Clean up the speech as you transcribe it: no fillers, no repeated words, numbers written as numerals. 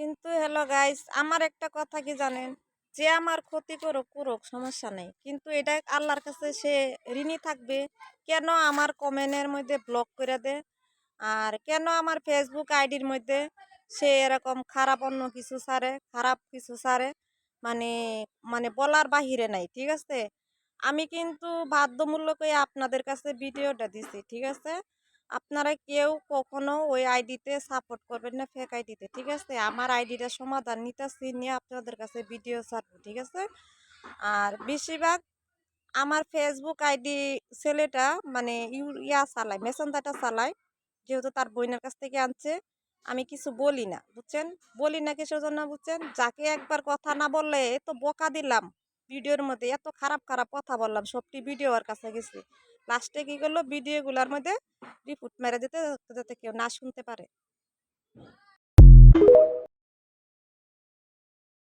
কিন্তু hello guys, আমার একটা কথা কি জানেন, যে আমার ক্ষতি করুক করুক সমস্যা নেই, কিন্তু এটা আল্লাহর কাছে সে ঋণী থাকবে। কেন আমার কমেন্টের মধ্যে ব্লক করে দে, আর কেন আমার ফেসবুক আইডির মধ্যে সে এরকম খারাপ অন্য কিছু ছাড়ে, খারাপ কিছু ছাড়ে, মানে মানে বলার বাহিরে নাই। ঠিক আছে, আমি কিন্তু বাধ্যমূলক হয়ে আপনাদের কাছে ভিডিওটা দিছি। ঠিক আছে, আপনারা কেউ কখনো ওই আইডিতে সাপোর্ট করবেন না, ফেক আইডিতে। ঠিক আছে, আমার আইডিটা সমাধান নিতেছি, নিয়ে আপনাদের কাছে ভিডিও ছাড়বো। ঠিক আছে, আর বেশিরভাগ আমার ফেসবুক আইডি ছেলেটা মানে চালায়, মেসেঞ্জারটা চালায়, যেহেতু তার বোনের কাছ থেকে আনছে। আমি কিছু বলি না, বুঝছেন? বলি না কিসের জন্য বুঝছেন? যাকে একবার কথা না বললে এত বকা দিলাম, ভিডিওর মধ্যে এত খারাপ খারাপ কথা বললাম, সবটি ভিডিও ওর কাছে গেছি। লাস্টে কি করলো, ভিডিওগুলোর মধ্যে রিপোর্ট মেরে দিতে, যাতে কেউ না শুনতে পারে।